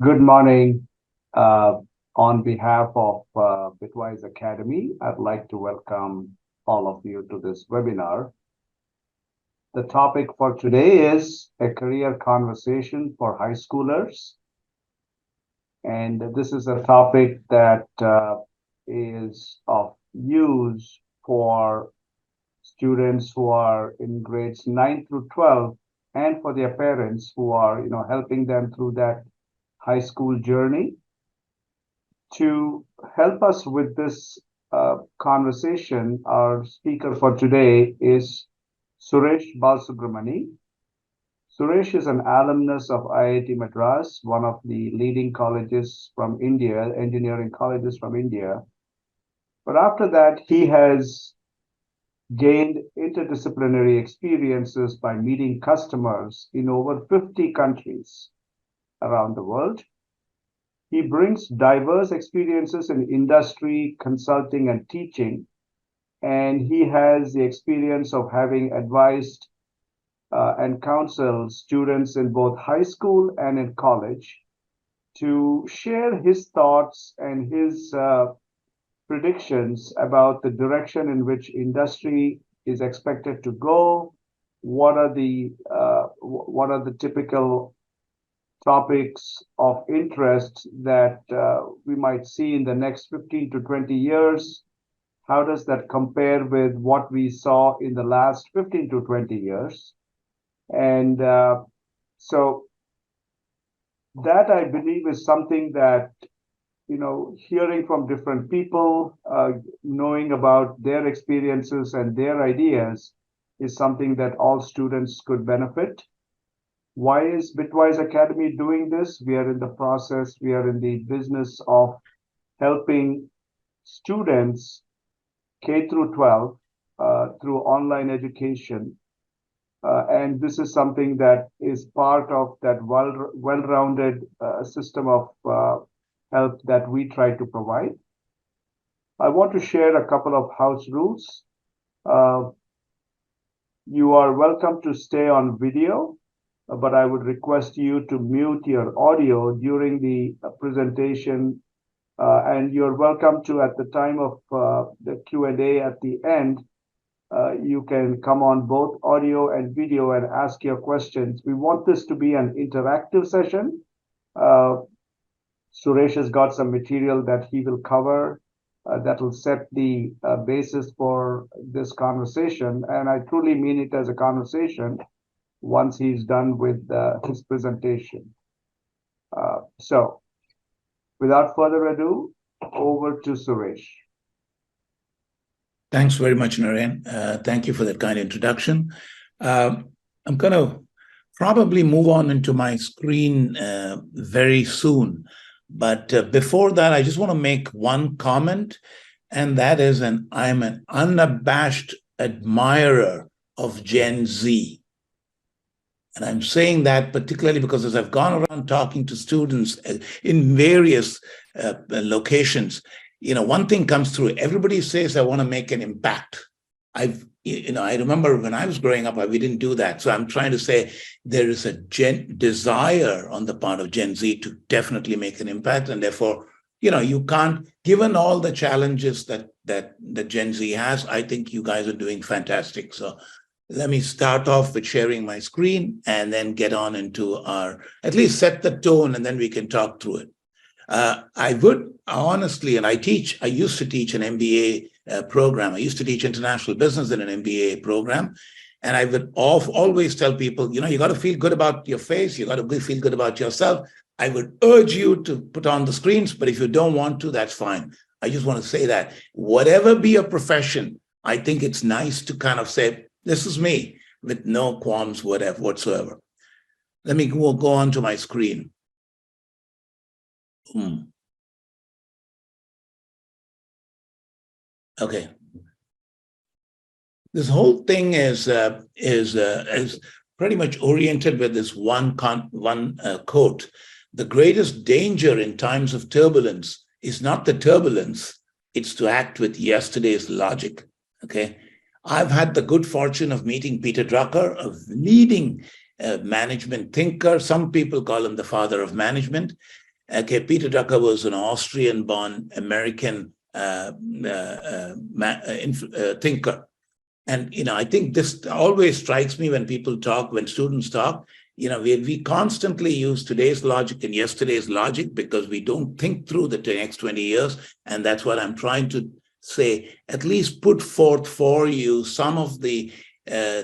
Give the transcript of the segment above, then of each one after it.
Good morning. Uh, on behalf of bitWise Academy, I'd like to welcome all of you to this webinar. The topic for today is a career conversation for high schoolers. And this is a topic that is of use for students who are in grades 9 through 12 and for their parents who are, helping them through that high school journey. To help us with this conversation, our speaker for today is Suresh Balsubramani. Suresh is an alumnus of IIT Madras, one of the leading colleges from India, engineering colleges from India. But after that, he has gained interdisciplinary experiences by meeting customers in over 50 countries around the world. He brings diverse experiences in industry, consulting, and teaching, and he has the experience of having advised and counseled students in both high school and in college to share his thoughts and his predictions about the direction in which industry is expected to go. What are the typical topics of interest that we might see in the next 15 to 20 years? How does that compare with what we saw in the last 15 to 20 years? And so that I believe is something that, hearing from different people, knowing about their experiences and their ideas is something that all students could benefit. Why is bitWise Academy doing this? We are in the business of helping students K through 12 through online education. And this is something that is part of that well-rounded system of help that we try to provide. I want to share a couple of house rules. You are welcome to stay on video, but I would request you to mute your audio during the presentation. And you're welcome to, at the time of the Q&A at the end, you can come on both audio and video and ask your questions. We want this to be an interactive session. Suresh has got some material that he will cover that will set the basis for this conversation. And I truly mean it as a conversation once he's done with his presentation. So without further ado, over to Suresh. Thanks very much, Naren. Thank you for that kind introduction. I'm going to probably move on into my screen very soon. But before that, I just want to make one comment, and that is I'm an unabashed admirer of Gen Z. And I'm saying that particularly because as I've gone around talking to students in various locations, one thing comes through. Everybody says, I want to make an impact. I remember when I was growing up, we didn't do that. So I'm trying to say there is a desire on the part of Gen Z to definitely make an impact. And therefore, you can't, given all the challenges that Gen Z has, I think you guys are doing fantastic. So let me start off with sharing my screen and then get on into at least set the tone, and then we can talk through it. I would honestly, and I used to teach an MBA program. I used to teach international business in an MBA program. And I would always tell people, you got to feel good about your face. You got to feel good about yourself. I would urge you to put on the screens, but if you don't want to, that's fine. I just want to say that whatever be your profession, I think it's nice to kind of say, this is me, with no qualms, whatsoever. Let me go on to my screen. Okay. This whole thing is pretty much oriented with this one quote. The greatest danger in times of turbulence is not the turbulence, it's to act with yesterday's logic. Okay. I've had the good fortune of meeting Peter Drucker, a leading management thinker. Some people call him the father of management. Okay, Peter Drucker was an Austrian-born American thinker. And, I think this always strikes me when people talk, when students talk, we constantly use today's logic and yesterday's logic because we don't think through the next 20 years. And that's what I'm trying to say, at least put forth for you some of the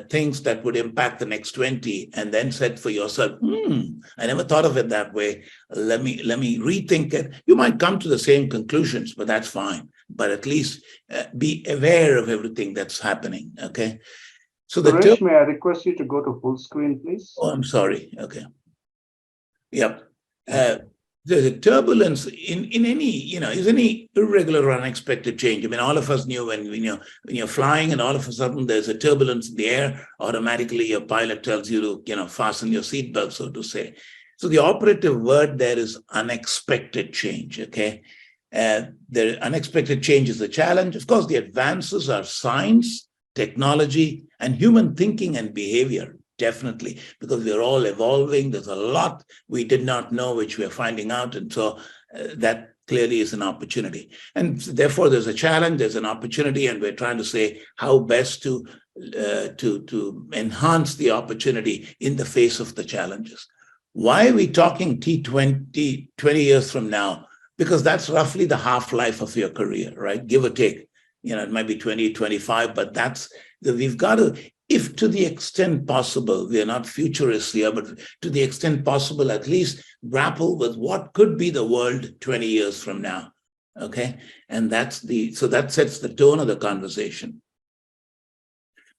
things that would impact the next 20, and then said for yourself, I never thought of it that way. Let me rethink it. You might come to the same conclusions, but that's fine. But at least be aware of everything that's happening. Okay. So Suresh, may I request you to go to full screen, please? Oh, I'm sorry. Okay. Yep. The turbulence in any, is any irregular or unexpected change. I mean, all of us knew when you're flying and all of a sudden there's a turbulence in the air, automatically your pilot tells you to, fasten your seatbelt, so to say. So the operative word there is unexpected change, okay? The unexpected change is a challenge. Of course, the advances are science, technology, and human thinking and behavior. Definitely, because we're all evolving. There's a lot we did not know, which we're finding out. And so that clearly is an opportunity. And therefore, there's a challenge, there's an opportunity, and we're trying to say how best to enhance the opportunity in the face of the challenges. Why are we talking T20, 20 years from now? Because that's roughly the half-life of your career, right? Give or take. It might be 20, 25, but we've got to, if to the extent possible, we are not futurists here, but to the extent possible, at least grapple with what could be the world 20 years from now, okay? And so that sets the tone of the conversation.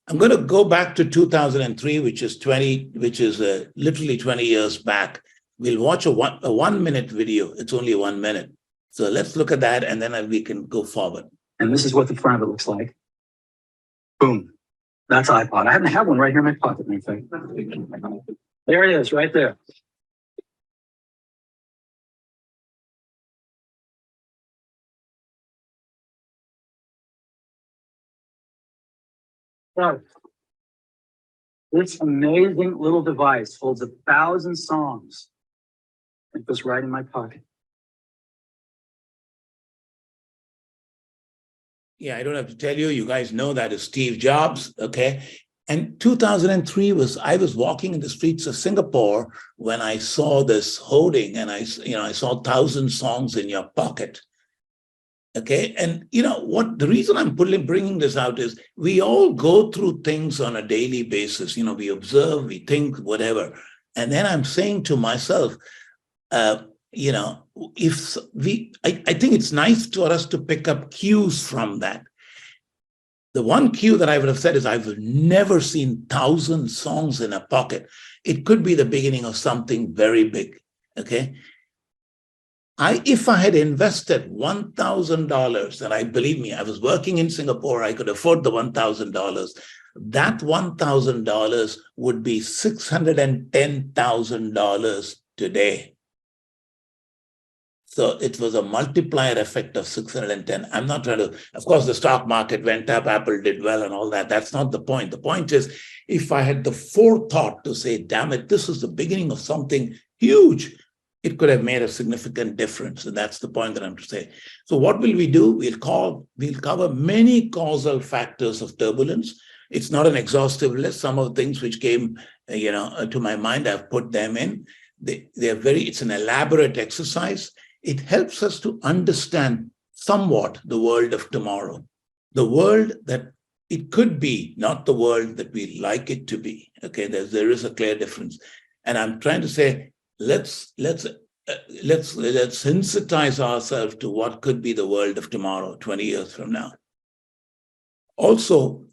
I'm going to go back to 2003, which is literally 20 years back. We'll watch a 1 minute video. It's only 1 minute. So let's look at that, and then we can go forward. And this is what the front of it looks like. Boom. That's iPod. I happen to have one right here in my pocket. There it is, right there. So, this amazing little device holds 1,000 songs. It was right in my pocket. Yeah, I don't have to tell you. You guys know that is Steve Jobs, okay? And 2003 I was walking in the streets of Singapore when I saw this hoarding, and I saw 1,000 songs in your pocket. Okay, and the reason I'm bringing this out is we all go through things on a daily basis. We observe, we think, whatever. And then I'm saying to myself, I think it's nice for us to pick up cues from that. The one cue that I would have said is I've never seen 1,000 songs in a pocket. It could be the beginning of something very big, okay? If I had invested $1,000, and believe me, I was working in Singapore, I could afford the $1,000. That $1,000 would be $610,000 today. So it was a multiplier effect of 610. I'm not trying to, of course, the stock market went up, Apple did well and all that. That's not the point. The point is, if I had the forethought to say, damn it, this is the beginning of something huge, it could have made a significant difference. And that's the point that I'm to say. So what will we do? We'll cover many causal factors of turbulence. It's not an exhaustive list. Some of the things which came, to my mind, I've put them in. It's an elaborate exercise. It helps us to understand somewhat the world of tomorrow, the world that it could be, not the world that we like it to be. Okay, there is a clear difference. And I'm trying to say, let's sensitize ourselves to what could be the world of tomorrow, 20 years from now. Also,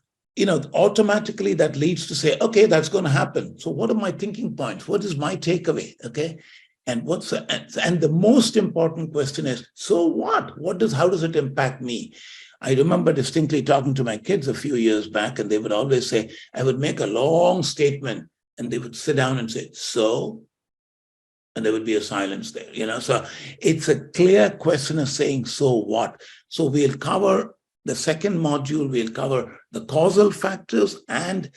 automatically that leads to say, okay, that's going to happen. So what are my thinking points? What is my takeaway? Okay. And the most important question is, so what? How does it impact me? I remember distinctly talking to my kids a few years back, and they would always say, I would make a long statement, and they would sit down and say, so, and there would be a silence there, So it's a clear question of saying, so what? So we'll cover the second module, we'll cover the causal factors and,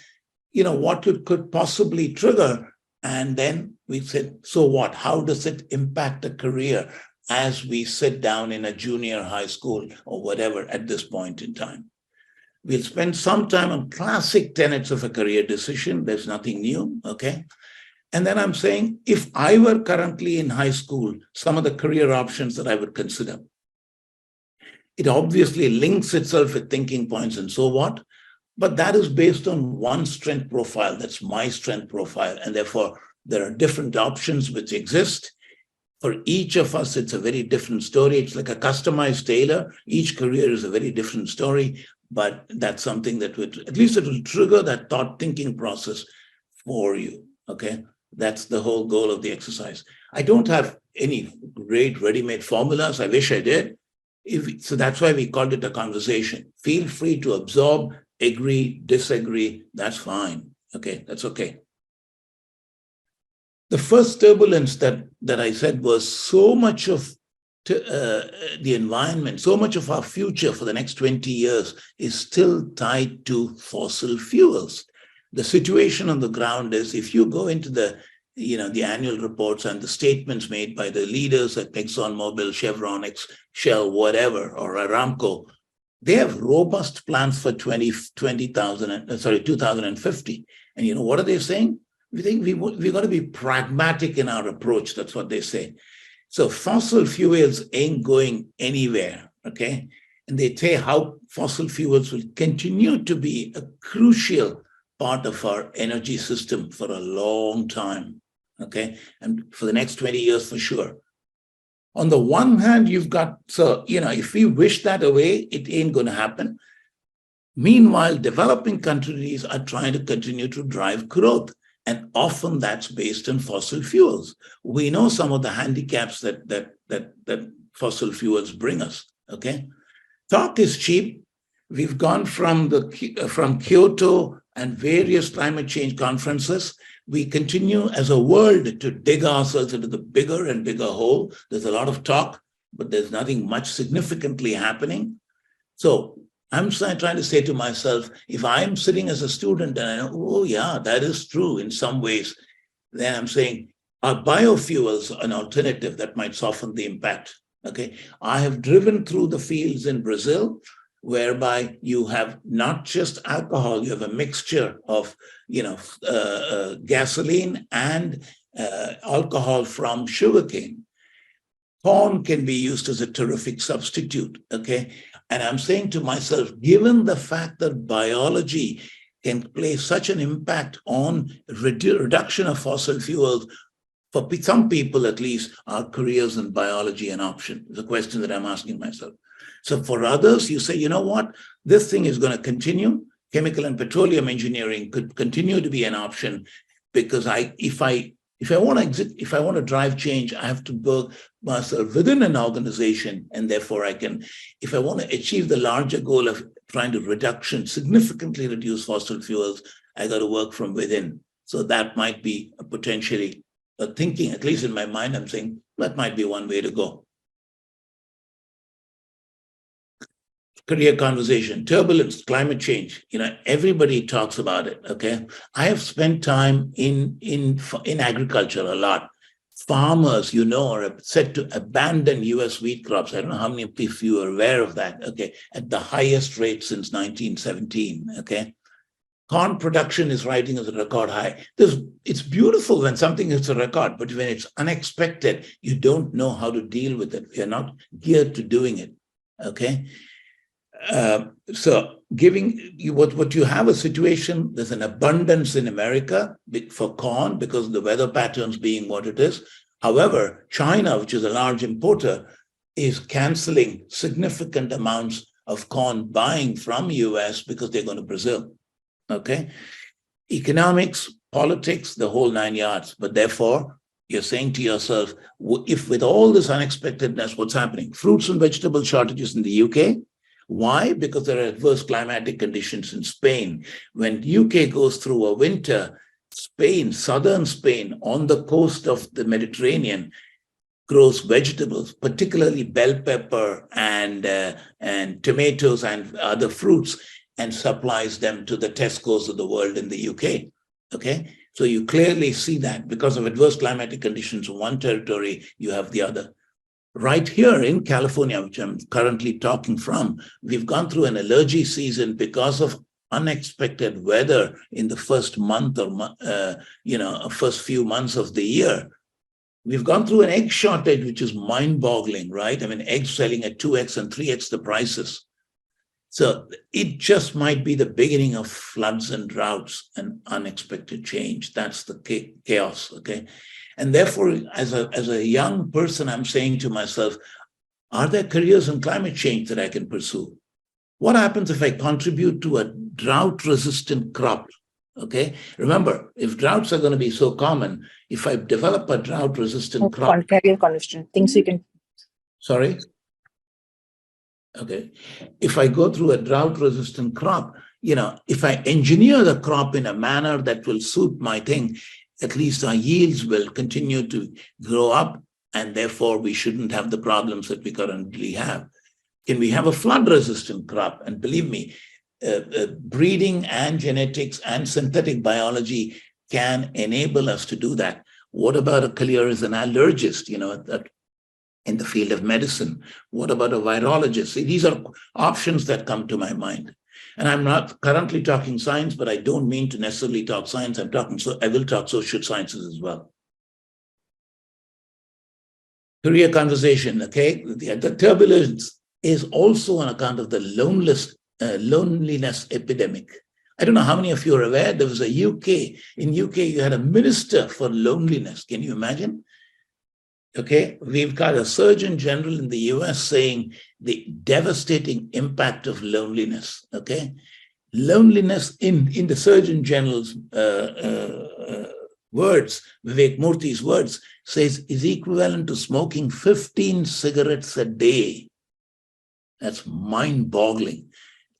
what it could possibly trigger And then we said, so what? How does it impact a career as we sit down in a junior high school or whatever at this point in time? We'll spend some time on classic tenets of a career decision. There's nothing new, okay? And then I'm saying, if I were currently in high school, some of the career options that I would consider. It obviously links itself with thinking points and so what, but that is based on one strength profile. That's my strength profile. And therefore, there are different options which exist. For each of us, it's a very different story. It's like a customized tailor. Each career is a very different story, but that's something that would, at least it will trigger that thought thinking process for you, okay? That's the whole goal of the exercise. I don't have any great ready-made formulas. I wish I did. So that's why we called it a conversation. Feel free to absorb, agree, disagree. That's fine. Okay, that's okay. The first turbulence that I said was so much of the environment, so much of our future for the next 20 years is still tied to fossil fuels. The situation on the ground is, if you go into the annual reports and the statements made by the leaders at ExxonMobil, Chevron, Shell, whatever, or Aramco, they have robust plans for 2050. And you know, what are they saying? We think we've got to be pragmatic in our approach. That's what they say. So fossil fuels ain't going anywhere, okay? And they say how fossil fuels will continue to be a crucial part of our energy system for a long time, okay? And for the next 20 years for sure. On the one hand, you've got, if we wish that away, it ain't going to happen. Meanwhile, developing countries are trying to continue to drive growth. And often that's based on fossil fuels. We know some of the handicaps that fossil fuels bring us, okay? Talk is cheap. We've gone from Kyoto and various climate change conferences. We continue as a world to dig ourselves into the bigger and bigger hole. There's a lot of talk, but there's nothing much significantly happening. So I'm trying to say to myself, if I'm sitting as a student and I know, oh yeah, that is true in some ways, then I'm saying, are biofuels an alternative that might soften the impact? Okay, I have driven through the fields in Brazil, whereby you have not just alcohol, you have a mixture of, gasoline and alcohol from sugarcane. Corn can be used as a terrific substitute, okay? And I'm saying to myself, given the fact that biology can play such an impact on reduction of fossil fuels, for some people at least, are careers in biology an option? It's a question that I'm asking myself. So for others, you say, you know what, this thing is going to continue. Chemical and petroleum engineering could continue to be an option, because if I want to drive change, I have to build myself within an organization, and therefore if I want to achieve the larger goal of trying to significantly reduce fossil fuels, I got to work from within. So that might be potentially a thinking, at least in my mind, I'm saying that might be one way to go. Career conversation, turbulence, climate change. Everybody talks about it. Okay, I have spent time in agriculture a lot. Farmers, are said to abandon U.S. wheat crops. I don't know how many of you are aware of that. Okay, at the highest rate since 1917. Okay, corn production is rising as a record high. It's beautiful when something hits a record, but when it's unexpected, you don't know how to deal with it. You're not geared to doing it. Okay. So giving you what you have a situation, there's an abundance in America for corn because of the weather patterns being what it is. However, China, which is a large importer, is canceling significant amounts of corn buying from US because they're going to Brazil. Okay. Economics, politics, the whole 9 yards. But therefore, you're saying to yourself, if with all this unexpectedness, what's happening? Fruits and vegetable shortages in the UK. Why? Because there are adverse climatic conditions in Spain. When UK goes through a winter, Spain, southern Spain, on the coast of the Mediterranean, grows vegetables, particularly bell pepper and tomatoes and other fruits, and supplies them to the Tesco's of the world in the UK. Okay, So you clearly see that because of adverse climatic conditions in one territory, you have the other. Right here in California, which I'm currently talking from, we've gone through an allergy season because of unexpected weather in the first month or first few months of the year. We've gone through an egg shortage, which is mind-boggling, right? I mean, eggs selling at 2x and 3x the prices. So it just might be the beginning of floods and droughts and unexpected change. That's the chaos, okay? And therefore, as a young person, I'm saying to myself, are there careers in climate change that I can pursue? What happens if I contribute to a drought-resistant crop? Okay, remember, if droughts are going to be so common, if I develop a drought-resistant crop, career conversation, things you can. Sorry. Okay, if I go through a drought-resistant crop, if I engineer the crop in a manner that will suit my thing, at least our yields will continue to grow up, and therefore we shouldn't have the problems that we currently have. Can we have a flood-resistant crop? And believe me, breeding and genetics and synthetic biology can enable us to do that. What about a career as an allergist, in the field of medicine? What about a virologist? See, these are options that come to my mind. And I'm not currently talking science, but I don't mean to necessarily talk science. I will talk social sciences as well. Career conversation, okay? The turbulence is also on account of the loneliness epidemic. I don't know how many of you are aware, there was in UK, you had a minister for loneliness. Can you imagine? Okay, we've got a Surgeon General in the US saying the devastating impact of loneliness, okay? Loneliness in the Surgeon General's words, Vivek Murthy's words, says is equivalent to smoking 15 cigarettes a day. That's mind-boggling.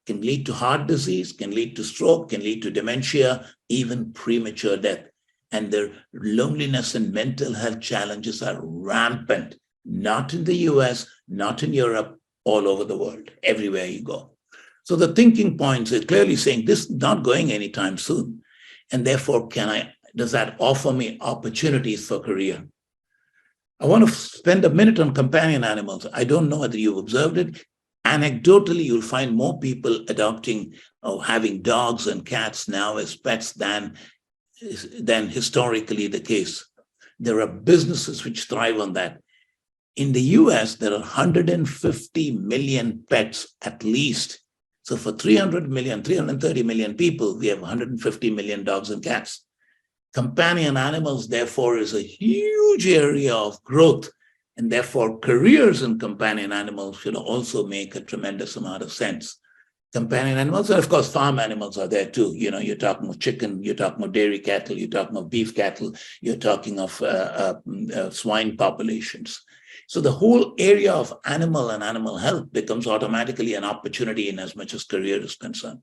Can lead to heart disease, can lead to stroke, can lead to dementia, even premature death. And their loneliness and mental health challenges are rampant, not in the US, not in Europe, all over the world, everywhere you go. So the thinking points are clearly saying this is not going anytime soon. And therefore, does that offer me opportunities for career? I want to spend a minute on companion animals. I don't know whether you've observed it. Anecdotally, you'll find more people adopting or having dogs and cats now as pets than historically the case. There are businesses which thrive on that. In the US, there are 150 million pets at least. So for 330 million people, we have 150 million dogs and cats. Companion animals, therefore, is a huge area of growth. And therefore, careers in companion animals should also make a tremendous amount of sense. Companion animals, and of course, farm animals are there too. You're talking of chicken, you're talking of dairy cattle, you're talking of beef cattle, you're talking of swine populations. So the whole area of animal and animal health becomes automatically an opportunity in as much as career is concerned.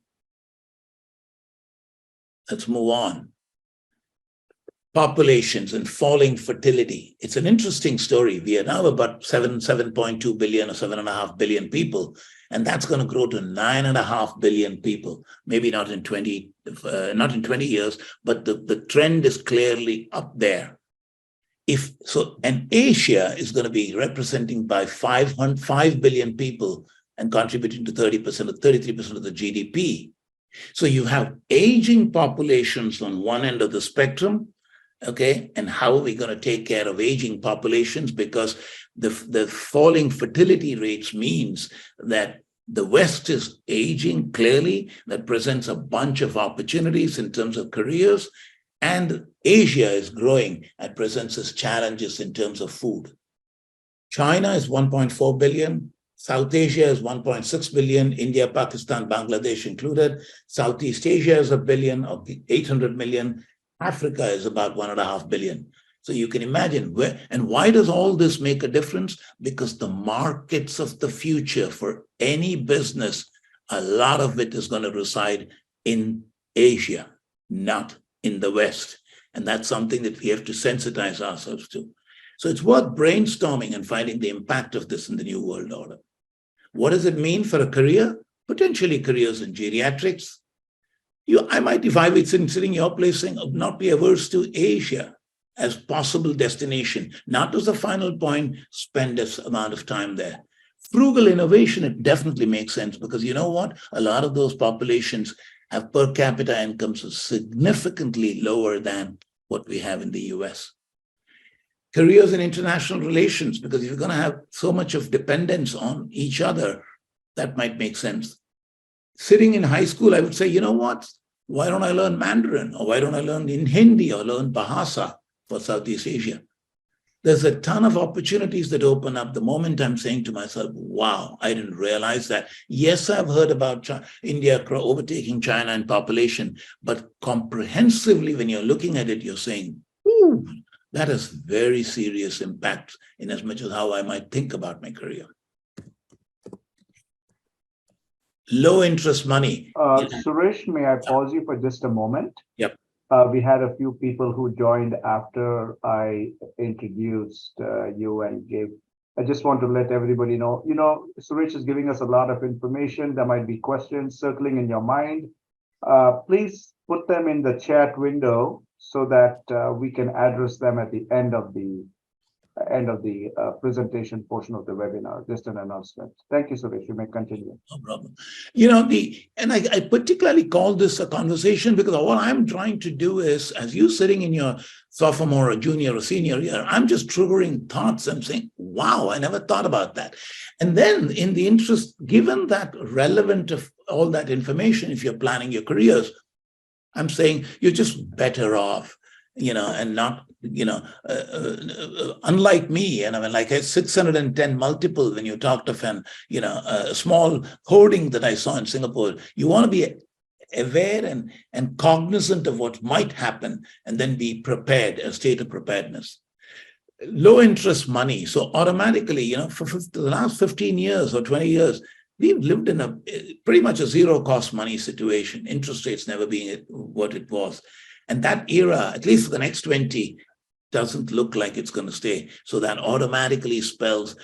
Let's move on. Populations and falling fertility. It's an interesting story. We are now about 7.2 billion or 7.5 billion people, and that's going to grow to 9.5 billion people. Maybe not in 20 years, but the trend is clearly up there. And Asia is going to be representing by 5 billion people and contributing to 33% of the GDP. So you have aging populations on one end of the spectrum. Okay, and how are we going to take care of aging populations? Because the falling fertility rates means that the West is aging clearly. That presents a bunch of opportunities in terms of careers, and Asia is growing and presents us challenges in terms of food. China is 1.4 billion. South Asia is 1.6 billion, India, Pakistan, Bangladesh included. Southeast Asia is 1 billion or 800 million. Africa is about 1.5 billion. So you can imagine why does all this make a difference? Because the markets of the future for any business, a lot of it is going to reside in Asia, not in the West. And that's something that we have to sensitize ourselves to. So it's worth brainstorming and finding the impact of this in the new world order. What does it mean for a career? Potentially careers in geriatrics, I might, if I were sitting your place, saying, not be averse to Asia as possible destination, not as the final point, spend this amount of time there. Frugal innovation, it definitely makes sense because you know what? A lot of those populations have per capita incomes significantly lower than what we have in the US. Careers in international relations, because if you're going to have so much of dependence on each other, that might make sense. Sitting in high school, I would say, you know what? Why don't I learn Mandarin? Or why don't I learn in Hindi or learn Bahasa for Southeast Asia? There's a ton of opportunities that open up the moment I'm saying to myself, wow, I didn't realize that. Yes, I've heard about India overtaking China in population, but comprehensively, when you're looking at it, you're saying, ooh, that has very serious impact in as much as how I might think about my career. Low interest money. Suresh, may I pause you for just a moment? Yep. We had a few people who joined after I introduced you and gave. I just want to let everybody know, Suresh is giving us a lot of information. There might be questions circling in your mind. Please put them in the chat window so that we can address them at the end of the presentation portion of the webinar. Just an announcement. Thank you, Suresh. You may continue. No problem. I particularly call this a conversation because what I'm trying to do is, as you sitting in your sophomore or junior or senior year, I'm just triggering thoughts and saying, wow, I never thought about that. And then in the interest, given that relevant of all that information, if you're planning your careers, I'm saying you're just better off, and not, unlike me, and I mean, like a 610 multiple, when you talked of a small hoarding that I saw in Singapore, you want to be aware and cognizant of what might happen, and then be prepared, a state of preparedness. Low interest money. So automatically, for the last 15 years or 20 years, we've lived in pretty much a zero cost money situation, interest rates never being what it was. And that era, at least for the next 20, doesn't look like it's going to stay. So that automatically spells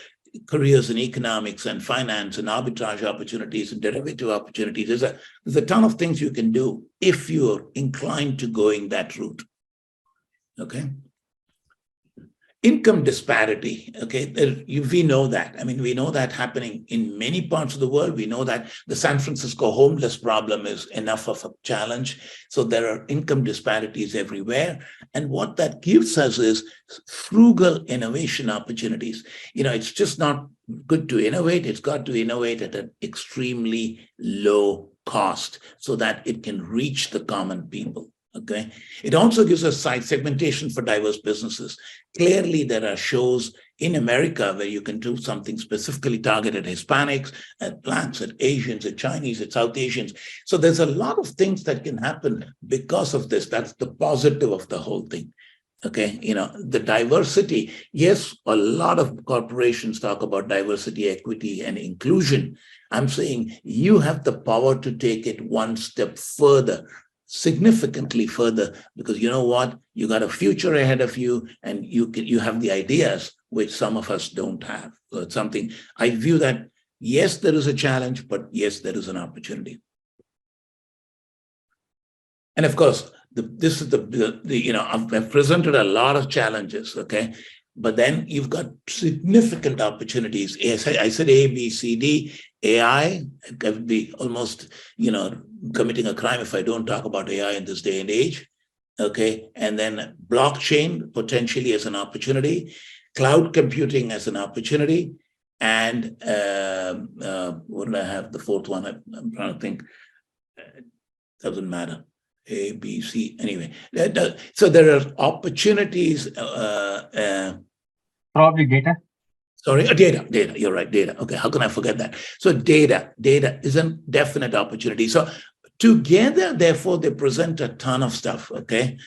careers in economics and finance and arbitrage opportunities and derivative opportunities. There's a ton of things you can do if you're inclined to going that route. Okay. Income disparity, okay, we know that. I mean, we know that happening in many parts of the world. We know that the San Francisco homeless problem is enough of a challenge. So there are income disparities everywhere. And what that gives us is frugal innovation opportunities. It's just not good to innovate. It's got to innovate at an extremely low cost so that it can reach the common people. Okay. It also gives us site segmentation for diverse businesses. Clearly, there are shows in America where you can do something specifically targeted at Hispanics, at Blacks, at Asians, at Chinese, at South Asians. So there's a lot of things that can happen because of this. That's the positive of the whole thing. Okay. The diversity. Yes, a lot of corporations talk about diversity, equity, and inclusion. I'm saying you have the power to take it one step further, significantly further, because you know what, you got a future ahead of you, and you have the ideas which some of us don't have. So it's something I view that yes, there is a challenge, but yes, there is an opportunity. And of course, this is I've presented a lot of challenges, okay, but then you've got significant opportunities. I said A, B, C, D. AI, I would be almost, committing a crime if I don't talk about AI in this day and age. Okay. And then blockchain potentially as an opportunity, cloud computing as an opportunity. And what did I have? The fourth one, I'm trying to think. Doesn't matter. A, B, C. Anyway, so there are opportunities. Probably data. Sorry, data. You're right, data. Okay, how can I forget that? So data is a definite opportunity. So together, therefore, they present a ton of stuff, okay,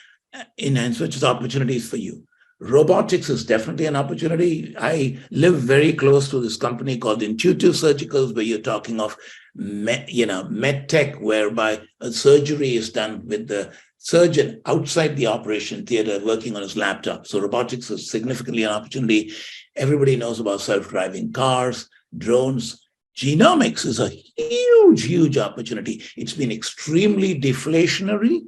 which is opportunities for you. Robotics is definitely an opportunity. I live very close to this company called Intuitive Surgicals, where you're talking of, med tech, whereby a surgery is done with the surgeon outside the operation theater working on his laptop. So robotics is significantly an opportunity. Everybody knows about self-driving cars, drones, Genomics is a huge, huge opportunity. It's been extremely deflationary,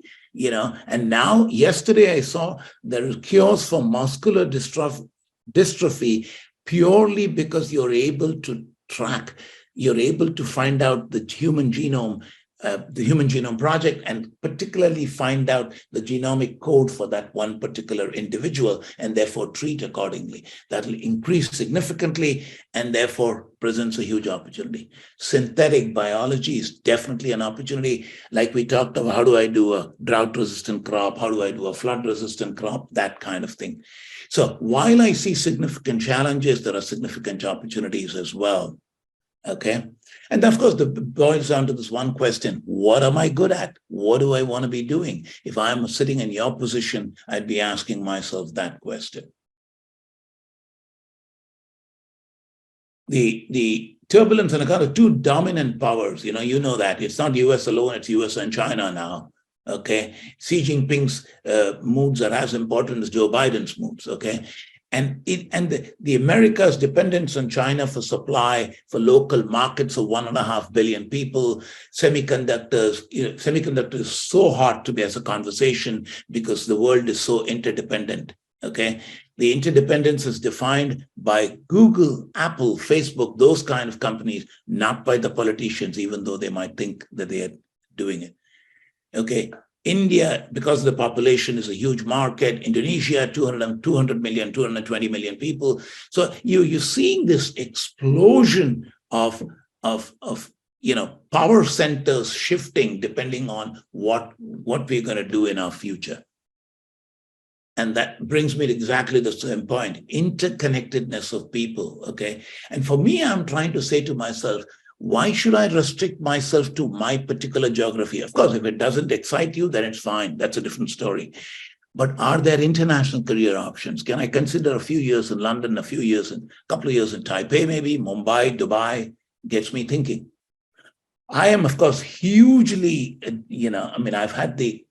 and now yesterday I saw there are cures for muscular dystrophy purely because you're able to track, you're able to find out the Human Genome Project, and particularly find out the genomic code for that one particular individual, and therefore treat accordingly. That will increase significantly and therefore presents a huge opportunity. Synthetic biology is definitely an opportunity. Like we talked about, how do I do a drought-resistant crop? How do I do a flood-resistant crop? That kind of thing. So while I see significant challenges, there are significant opportunities as well. Okay. And of course, it boils down to this one question: what am I good at? What do I want to be doing? If I'm sitting in your position, I'd be asking myself that question. The turbulence and kind of two dominant powers, you know that. It's not US alone, it's US and China now. Okay. Xi Jinping's moods are as important as Joe Biden's moods. Okay. And the America's dependence on China for supply, for local markets of 1.5 billion people, semiconductors is so hard to be as a conversation because the world is so interdependent. Okay. The interdependence is defined by Google, Apple, Facebook, those kind of companies, not by the politicians, even though they might think that they are doing it. Okay. India, because the population is a huge market, Indonesia, 200 million, 220 million people. So you're seeing this explosion of power centers shifting depending on what we're going to do in our future. And that brings me to exactly the same point: interconnectedness of people. Okay. And for me, I'm trying to say to myself, why should I restrict myself to my particular geography? Of course, if it doesn't excite you, then it's fine. That's a different story. But are there international career options? Can I consider a few years in London, a couple of years in Taipei, maybe Mumbai, Dubai? Gets me thinking. I am, of course, hugely, I've had the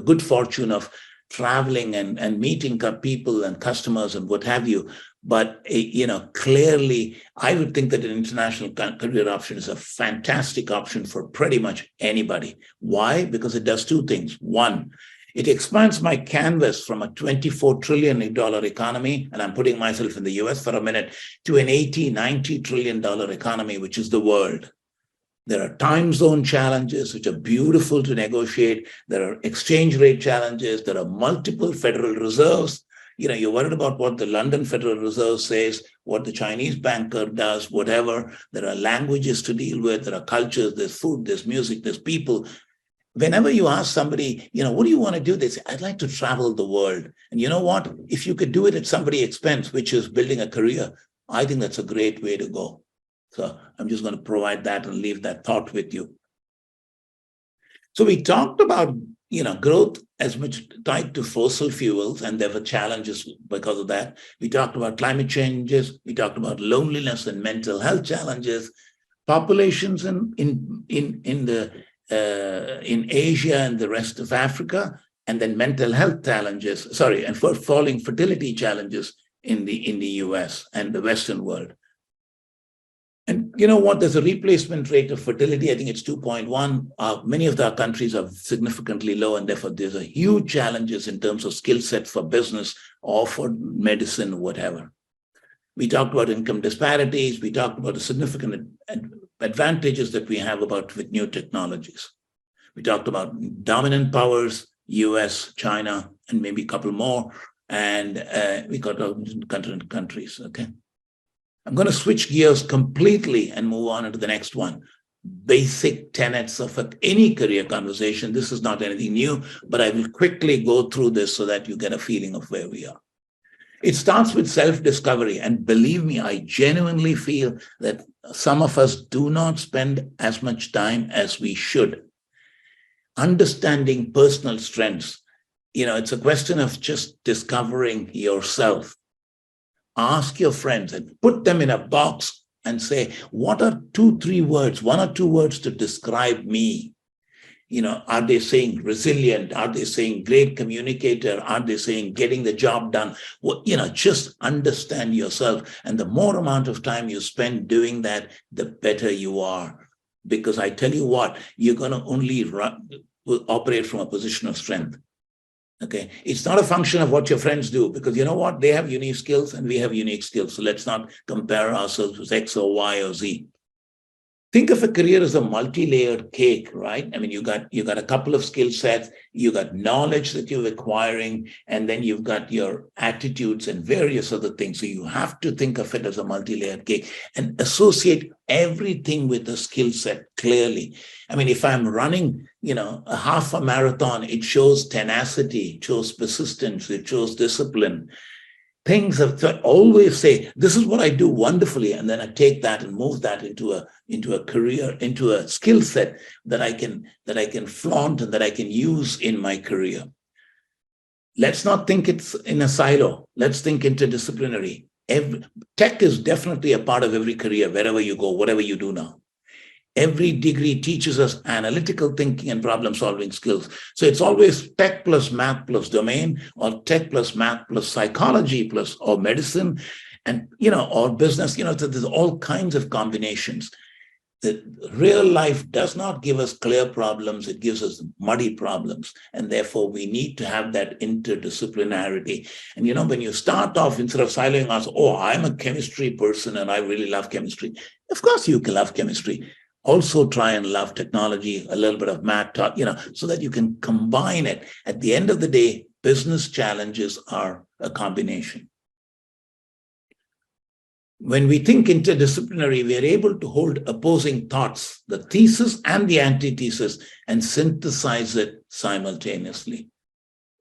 good fortune of traveling and meeting people and customers and what have you. But, clearly, I would think that an international career option is a fantastic option for pretty much anybody. Why? Because it does two things. One, it expands my canvas from a $24 trillion economy, and I'm putting myself in the US for a minute, to an $80-90 trillion economy, which is the world. There are time zone challenges, which are beautiful to negotiate. There are exchange rate challenges. There are multiple Federal Reserves. You're worried about what the London Federal Reserve says, what the Chinese banker does, whatever. There are languages to deal with. There are cultures. There's food. There's music. There's people. Whenever you ask somebody, what do you want to do? They say, I'd like to travel the world. And you know what? If you could do it at somebody's expense, which is building a career, I think that's a great way to go. So I'm just going to provide that and leave that thought with you. So we talked about, growth as much tied to fossil fuels, and there were challenges because of that. We talked about climate changes. We talked about loneliness and mental health challenges, populations in Asia and the rest of Africa, and then mental health challenges. And for falling fertility challenges in the US and the Western world. And you know what? There's a replacement rate of fertility. I think it's 2.1. Many of our countries are significantly low, and therefore there's a huge challenges in terms of skill set for business or for medicine, whatever. We talked about income disparities. We talked about the significant advantages that we have with new technologies. We talked about dominant powers, US, China, and maybe a couple more. And we got countries, okay? I'm going to switch gears completely and move on into the next one. Basic tenets of any career conversation. This is not anything new, but I will quickly go through this so that you get a feeling of where we are. It starts with self-discovery. And believe me, I genuinely feel that some of us do not spend as much time as we should. Understanding personal strengths. It's a question of just discovering yourself. Ask your friends and put them in a box and say, what are 2-3 words, 1 or 2 words to describe me? Are they saying resilient? Are they saying great communicator? Are they saying getting the job done? Well, just understand yourself. And the more amount of time you spend doing that, the better you are. Because I tell you what, you're going to only operate from a position of strength. Okay. It's not a function of what your friends do, because you know what? They have unique skills and we have unique skills. So let's not compare ourselves with X or Y or Z. Think of a career as a multi-layered cake, right? I mean, you got a couple of skill sets, you got knowledge that you're acquiring, and then you've got your attitudes and various other things. So you have to think of it as a multi-layered cake and associate everything with the skill set clearly. I mean, if I'm running, a half a marathon, it shows tenacity, it shows persistence, it shows discipline. Things that always say, this is what I do wonderfully, and then I take that and move that into a career, into a skill set that I can flaunt and that I can use in my career. Let's not think it's in a silo. Let's think interdisciplinary. Tech is definitely a part of every career, wherever you go, whatever you do now. Every degree teaches us analytical thinking and problem-solving skills. So it's always tech plus math plus domain, or tech plus math plus psychology plus or medicine, and or business. So there's all kinds of combinations. The real life does not give us clear problems; it gives us muddy problems, and therefore we need to have that interdisciplinarity. And when you start off, instead of siloing us, oh, I'm a chemistry person and I really love chemistry. Of course, you can love chemistry. Also try and love technology, a little bit of math, so that you can combine it. At the end of the day, business challenges are a combination. When we think interdisciplinary, we are able to hold opposing thoughts, the thesis and the antithesis, and synthesize it simultaneously.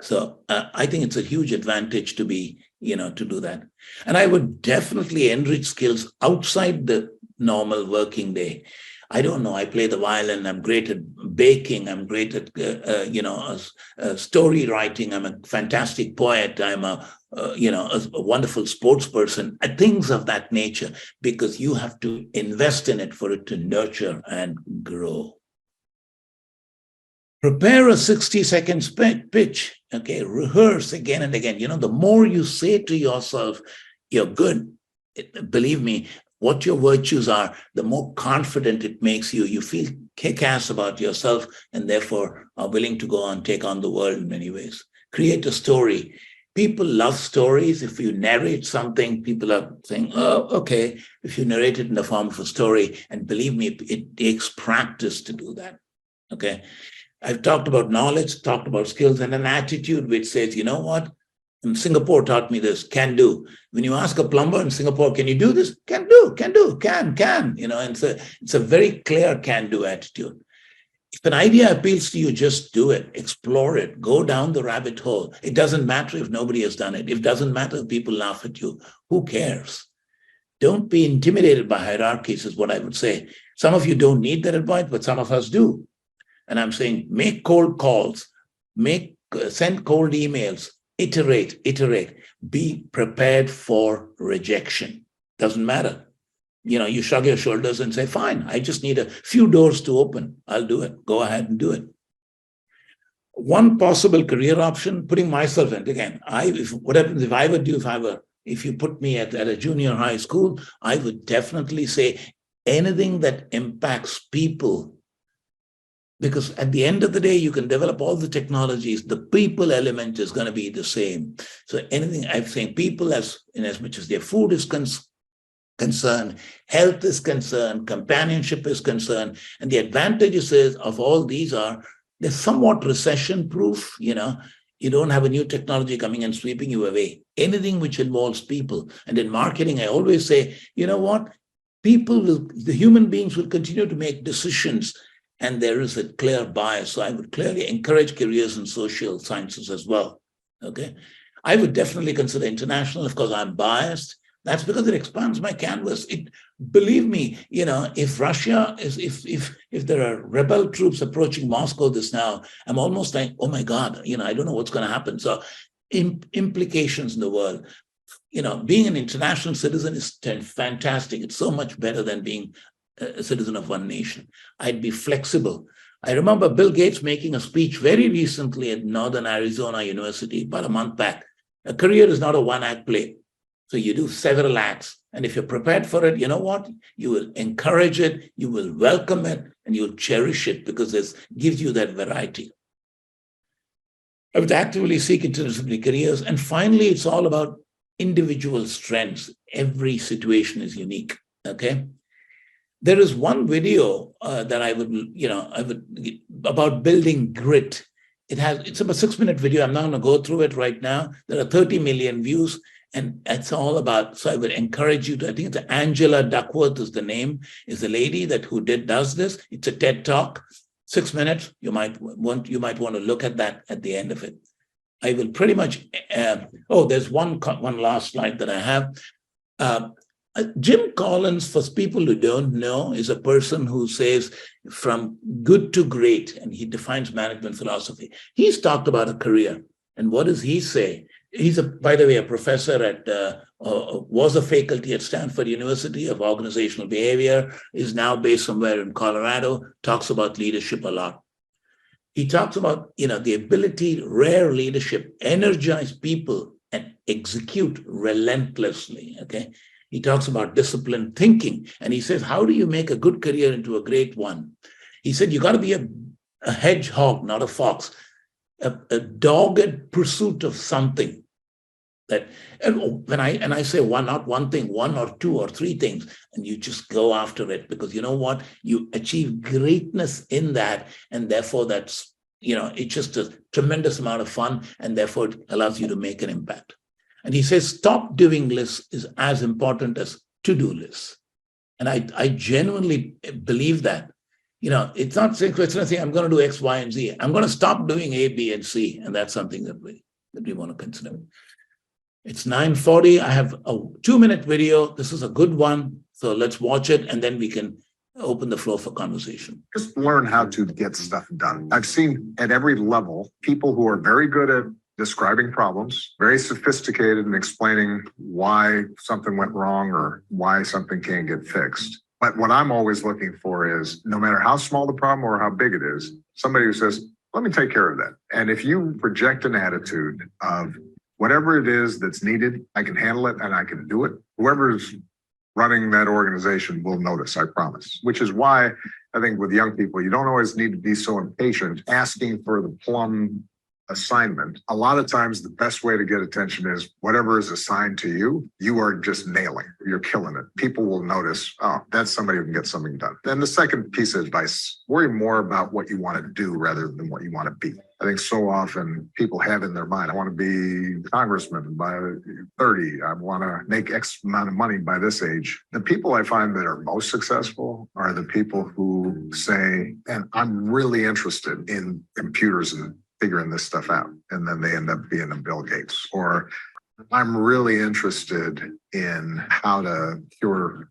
So I think it's a huge advantage to be, to do that. And I would definitely enrich skills outside the normal working day. I don't know. I play the violin. I'm great at baking. I'm great at, story writing. I'm a fantastic poet. I'm a wonderful sports person. Things of that nature, because you have to invest in it for it to nurture and grow. Prepare a 60-second pitch. Okay, rehearse again and again. The more you say to yourself, you're good. Believe me, what your virtues are, the more confident it makes you. You feel kick-ass about yourself, and therefore are willing to go on, take on the world in many ways. Create a story. People love stories. If you narrate something, people are saying, oh, okay. If you narrate it in the form of a story, and believe me, it takes practice to do that. Okay. I've talked about knowledge, talked about skills, and an attitude which says, you know what? And Singapore taught me this, can do. When you ask a plumber in Singapore, can you do this? Can do, can. And it's a very clear can do attitude. If an idea appeals to you, just do it, explore it, go down the rabbit hole. It doesn't matter if nobody has done it. It doesn't matter if people laugh at you. Who cares? Don't be intimidated by hierarchies is what I would say. Some of you don't need that advice, but some of us do. And I'm saying, make cold calls, send cold emails, iterate, be prepared for rejection. Doesn't matter. You shrug your shoulders and say, fine, I just need a few doors to open. I'll do it. Go ahead and do it. One possible career option, putting myself in, again, what happens if you put me at a junior high school, I would definitely say anything that impacts people. Because at the end of the day, you can develop all the technologies. The people element is going to be the same. So anything I'm saying, people as much as their food is concerned, health is concerned, companionship is concerned, and the advantages of all these are they're somewhat recession-proof. You don't have a new technology coming and sweeping you away. Anything which involves people, and in marketing, I always say, you know what? The human beings will continue to make decisions. And there is a clear bias. So I would clearly encourage careers in social sciences as well. Okay. I would definitely consider international. Of course, I'm biased. That's because it expands my canvas. Believe me, if Russia if there are rebel troops approaching Moscow now, I'm almost like, oh my God, I don't know what's going to happen. So implications in the world. Being an international citizen is fantastic. It's so much better than being a citizen of one nation. I'd be flexible. I remember Bill Gates making a speech very recently at Northern Arizona University, about a month back. A career is not a one-act play. So you do several acts. And if you're prepared for it, you know what? You will encourage it, you will welcome it, and you'll cherish it because it gives you that variety. I would actively seek interdisciplinary careers. And finally, it's all about individual strengths. Every situation is unique. Okay. There is one video that I would about building grit. It's about 6-minute video. I'm not going to go through it right now. There are 30 million views, and it's all about. So I would encourage you to. I think it's Angela Duckworth is the name. Is the lady who does this. It's a TED Talk, 6 minutes. You might want to look at that at the end of it. I will pretty much. There's one last slide that I have. Jim Collins, for people who don't know, is a person who says from good to great, and he defines management philosophy. He's talked about a career. And what does he say? He's, by the way, a professor was a faculty at Stanford University of Organizational Behavior, is now based somewhere in Colorado, talks about leadership a lot. He talks about, the ability, rare leadership, energize people and execute relentlessly, okay? He talks about disciplined thinking, and he says, how do you make a good career into a great one? He said, you got to be a hedgehog, not a fox, a dogged pursuit of something. And I say one, not one thing, one or two or three things, and you just go after it because you know what? You achieve greatness in that, and therefore that's, it's just a tremendous amount of fun, and therefore it allows you to make an impact. And he says, stop doing lists is as important as to-do lists. And I genuinely believe that. It's not saying I'm going to do X, Y, and Z. I'm going to stop doing A, B, and C. And that's something that we want to consider. It's 9:40. I have a 2-minute video. This is a good one. So let's watch it, and then we can open the floor for conversation. Just learn how to get stuff done. I've seen at every level people who are very good at describing problems, very sophisticated in explaining why something went wrong or why something can't get fixed. But what I'm always looking for is, no matter how small the problem or how big it is, somebody who says, let me take care of that. And if you project an attitude of whatever it is that's needed, I can handle it and I can do it, whoever's running that organization will notice, I promise. Which is why I think with young people, you don't always need to be so impatient asking for the plum assignment. A lot of times the best way to get attention is whatever is assigned to you, you are just nailing. You're killing it. People will notice, oh, that's somebody who can get something done. Then the second piece of advice, worry more about what you want to do rather than what you want to be. I think so often people have in their mind, I want to be a congressman by 30. I want to make X amount of money by this age. The people I find that are most successful are the people who say, and I'm really interested in computers and figuring this stuff out. And then they end up being a Bill Gates. Or I'm really interested in how to cure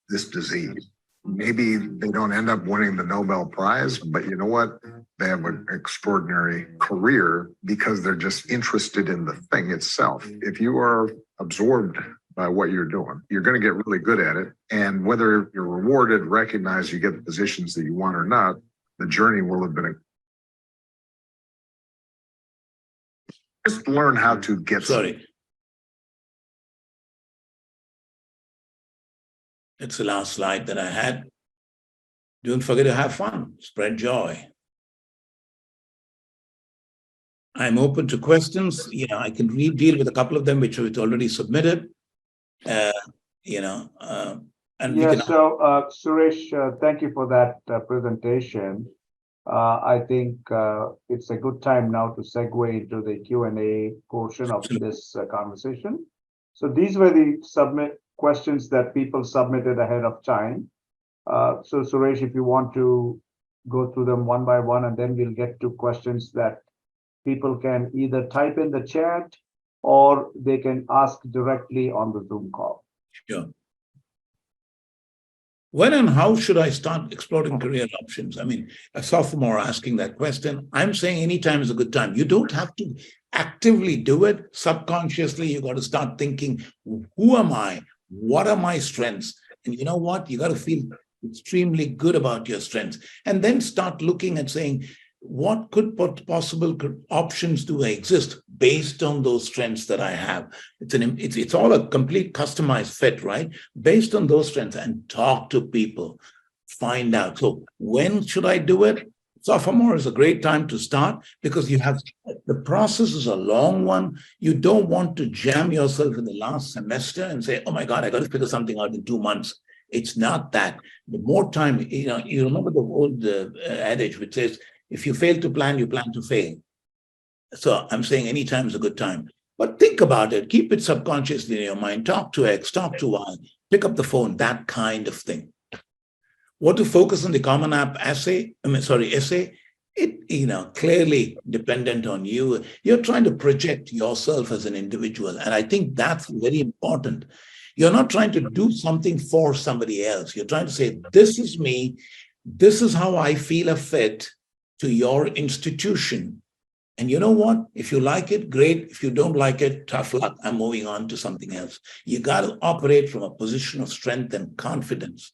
this disease. Maybe they don't end up winning the Nobel Prize, but you know what? They have an extraordinary career because they're just interested in the thing itself. If you are absorbed by what you're doing, you're going to get really good at it. And whether you're rewarded, recognized, you get the positions that you want or not, the journey will have been just learn how to get. Sorry. It's the last slide that I had. Don't forget to have fun, spread joy. I'm open to questions. I can deal with a couple of them, which we've already submitted. And we can. So Suresh, thank you for that presentation. I think it's a good time now to segue into the Q&A portion of this conversation. So these were the questions that people submitted ahead of time. So Suresh, if you want to go through them one by one, and then we'll get to questions that people can either type in the chat or they can ask directly on the Zoom call. Sure. When and how should I start exploring career options? I mean, a sophomore asking that question. I'm saying anytime is a good time. You don't have to actively do it. Subconsciously, you got to start thinking, who am I? What are my strengths? And you know what? You got to feel extremely good about your strengths, and then start looking at saying, what possible options do exist based on those strengths that I have? It's all a complete customized fit, right? Based on those strengths, and talk to people, find out. So when should I do it? Sophomore is a great time to start, because the process is a long one. You don't want to jam yourself in the last semester and say, oh my God, I got to figure something out in 2 months. It's not that. The more time, you remember the old adage which says, if you fail to plan, you plan to fail. So I'm saying any time is a good time. But think about it. Keep it subconsciously in your mind. Talk to X, talk to Y, pick up the phone, that kind of thing. What to focus on the Common App essay? It, clearly dependent on you. You're trying to project yourself as an individual. And I think that's very important. You're not trying to do something for somebody else. You're trying to say, this is me. This is how I feel a fit to your institution. And you know what? If you like it, great. If you don't like it, tough luck. I'm moving on to something else. You got to operate from a position of strength and confidence.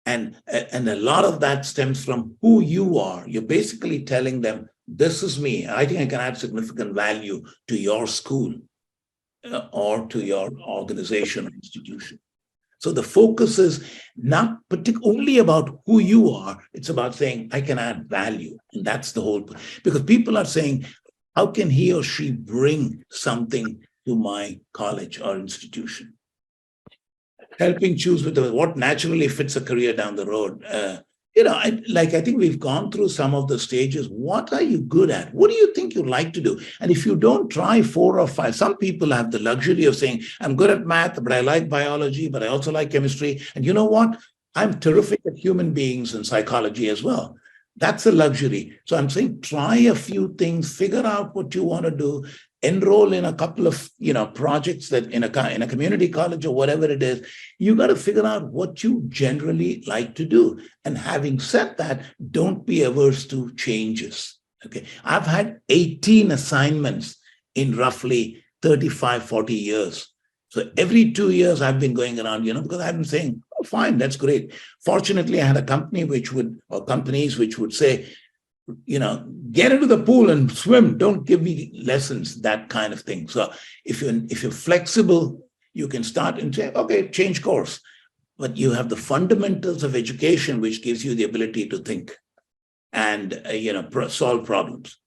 And a lot of that stems from who you are. You're basically telling them, this is me. I think I can add significant value to your school or to your organization or institution. So the focus is not only about who you are. It's about saying, I can add value. And that's the whole, because people are saying, how can he or she bring something to my college or institution? Helping choose with what naturally fits a career down the road. I think we've gone through some of the stages. What are you good at? What do you think you like to do? And if you don't try 4 or 5, some people have the luxury of saying, I'm good at math, but I like biology, but I also like chemistry. And you know what? I'm terrific at human beings and psychology as well. That's a luxury. So I'm saying, try a few things, figure out what you want to do, enroll in a couple of projects that in a community college or whatever it is. You got to figure out what you generally like to do. And having said that, don't be averse to changes. Okay, I've had 18 assignments in roughly 35, 40 years. So every 2 years I've been going around, because I've been saying, oh, fine, that's great. Fortunately, I had a company companies which would say, get into the pool and swim. Don't give me lessons, that kind of thing. So if you're flexible, you can start and say, okay, change course. But you have the fundamentals of education, which gives you the ability to think and, solve problems.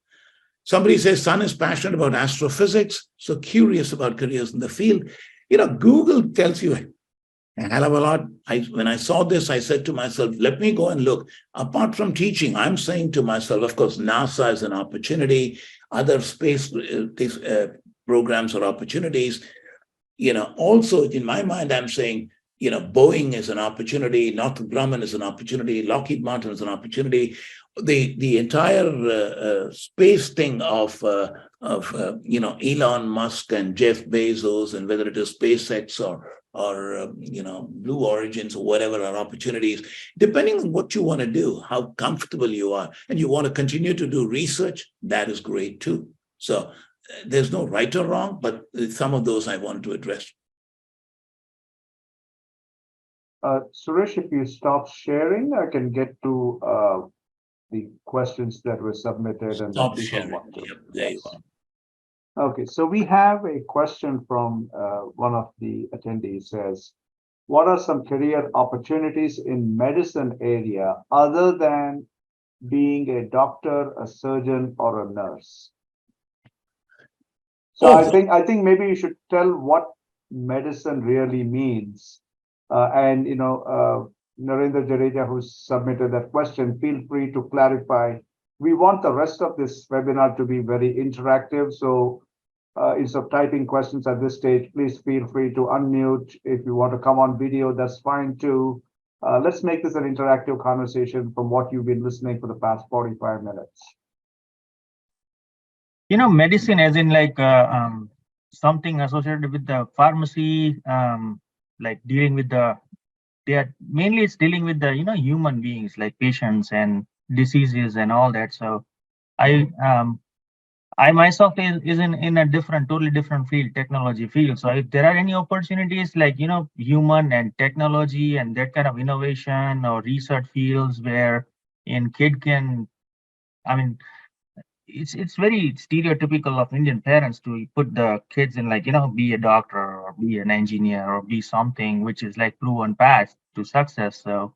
Somebody says, son is passionate about astrophysics, so curious about careers in the field. Google tells you a hell of a lot. When I saw this, I said to myself, let me go and look. Apart from teaching, I'm saying to myself, of course, NASA is an opportunity, other space programs or opportunities. Also in my mind, I'm saying, Boeing is an opportunity, Northrop Grumman is an opportunity, Lockheed Martin is an opportunity. The entire space thing of Elon Musk and Jeff Bezos, and whether it is SpaceX or Blue Origins or whatever are opportunities, depending on what you want to do, how comfortable you are, and you want to continue to do research, that is great too. So there's no right or wrong, but some of those I want to address. Suresh, if you stop sharing, I can get to the questions that were submitted and Stop that people sharing. want to. Yep, there you are. Okay, so we have a question from one of the attendees. Says, what are some career opportunities in medicine area other than being a doctor, a surgeon, or a nurse? So I think maybe you should tell what medicine really means. Narendra Jadeja, who submitted that question, feel free to clarify. We want the rest of this webinar to be very interactive. So instead of typing questions at this stage, please feel free to unmute. If you want to come on video, that's fine too. Let's make this an interactive conversation from what you've been listening for the past 45 minutes. Medicine as in like something associated with the pharmacy, like dealing with mainly it's dealing with the, human beings like patients and diseases and all that. So I I myself is in a totally different field, technology field. So if there are any opportunities like, human and technology and that kind of innovation or research fields where in kid can, I mean, it's very stereotypical of Indian parents to put the kids in like, be a doctor or be an engineer or be something which is like proven path to success. So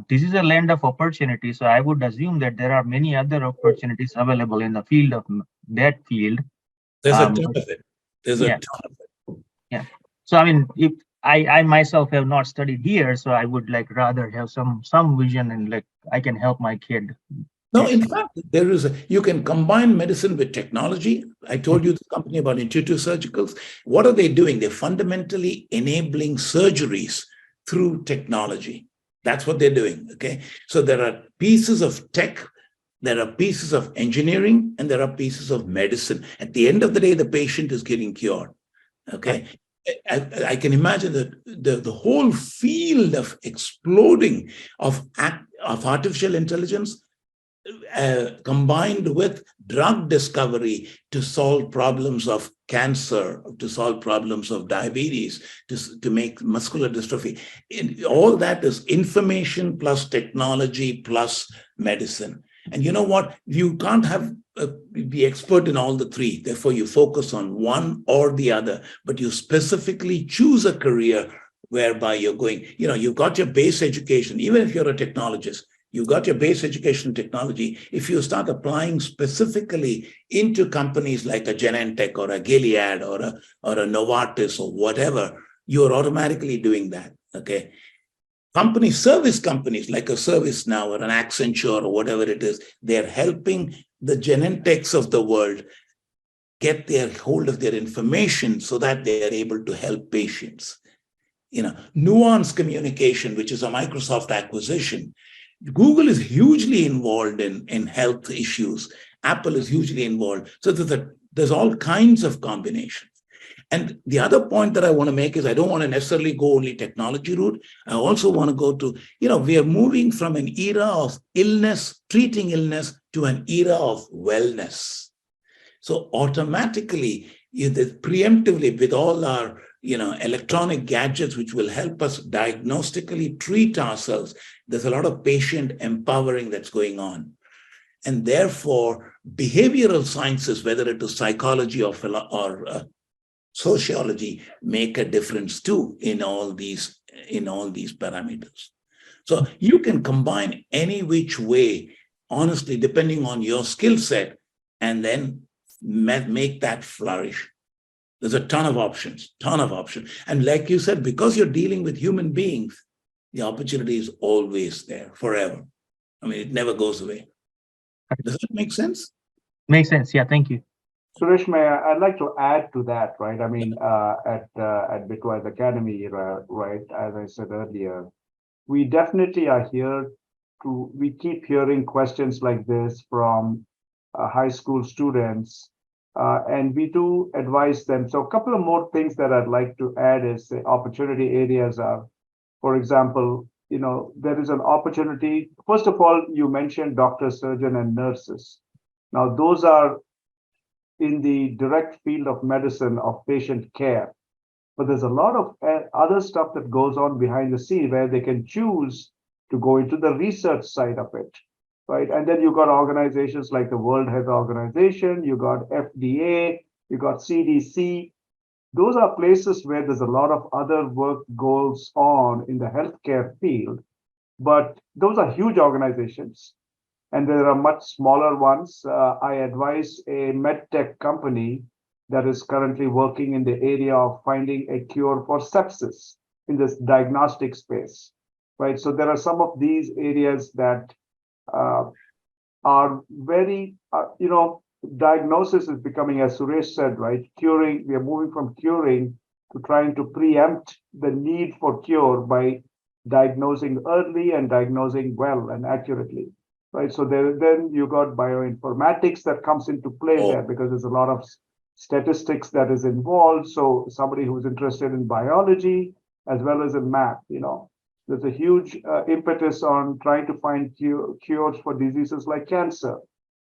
this is a land of opportunity. So I would assume that there are many other opportunities available in the field of that field. There's a Um, ton of it. There's a yeah, ton of it. yeah. So I mean, if I myself have not studied here, so I would like rather have some vision and like I can help my kid. No, Get in some. fact, you can combine medicine with technology. I told you the company about Intuitive Surgicals. What are they doing? They're fundamentally enabling surgeries through technology. That's what they're doing. Okay. So there are pieces of tech, there are pieces of engineering, and there are pieces of medicine. At the end of the day, the patient is getting cured. Okay. I can imagine that the whole field of exploding of artificial intelligence combined with drug discovery to solve problems of cancer, to solve problems of diabetes, to make muscular dystrophy. All that is information plus technology plus medicine. And you know what? You can't have be expert in all the three. Therefore, you focus on one or the other, but you specifically choose a career whereby you're going, you've got your base education, even if you're a technologist, you got your base education technology. If you start applying specifically into companies like a Genentech or a Gilead or a Novartis or whatever, you're automatically doing that. Okay. Service companies like a ServiceNow or an Accenture or whatever it is, they're helping the Genentechs of the world get their hold of their information so that they are able to help patients. Nuance Communication, which is a Microsoft acquisition, Google is hugely involved in health issues. Apple is hugely involved. So there's all kinds of combinations. And the other point that I want to make is I don't want to necessarily go only technology route. I also want to go to, we are moving from an era of treating illness, to an era of wellness. So automatically, preemptively with all our electronic gadgets, which will help us diagnostically treat ourselves, there's a lot of patient empowering that's going on. And therefore, behavioral sciences, whether it is psychology or sociology, make a difference too in all these parameters. So you can combine any which way, honestly, depending on your skill set, and then make that flourish. There's a ton of options. And like you said, because you're dealing with human beings, the opportunity is always there forever. I mean, it never goes away. Does that make sense? Makes sense. Yeah. Thank you. Suresh, I'd like to add to that, right? I mean, at bitWise Academy, right, as I said earlier, we definitely are here we keep hearing questions like this from high school students, and we do advise them. So a couple of more things that I'd like to add is the opportunity areas are, for example, there is an opportunity. First of all, you mentioned doctors, surgeon, and nurses. Now, those are in the direct field of medicine, of patient care. But there's a lot of other stuff that goes on behind the scene where they can choose to go into the research side of it, right? And then you got organizations like the World Health Organization, you got FDA, you got CDC. Those are places where there's a lot of other work goes on in the healthcare field, but those are huge organizations. And there are much smaller ones. I advise a medtech company that is currently working in the area of finding a cure for sepsis in this diagnostic space, right? So there are some of these areas that are very, diagnosis is becoming, as Suresh said, right? Curing, we are moving from curing to trying to preempt the need for cure by diagnosing early and diagnosing well and accurately. Right. So then you got bioinformatics that comes into play there because there's a lot of statistics that is involved. So somebody who's interested in biology as well as in math, there's a huge impetus on trying to find cures for diseases like cancer.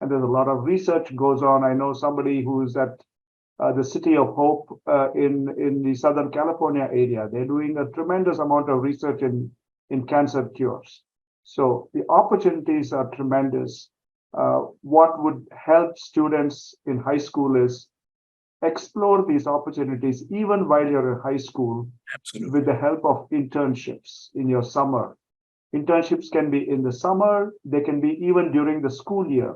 and there's a lot of research goes on. I know somebody who's at the City of Hope in the Southern California area. They're doing a tremendous amount of research in cancer cures. So the opportunities are tremendous. What would help students in high school is explore these opportunities even while you're in high school. Absolutely. With the help of internships in your summer. Internships can be in the summer, they can be even during the school year,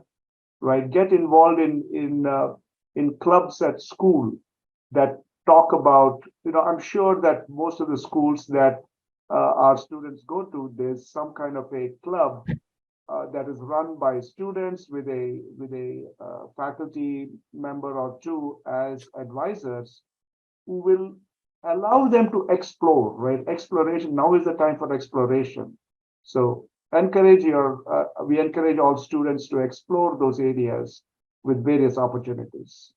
right? Get involved in clubs at school that talk about, I'm sure that most of the schools that our students go to, there's some kind of a club that is run by students with a faculty member or two as advisors who will allow them to explore, right? Exploration, now is the time for exploration. So we encourage all students to explore those areas with various opportunities.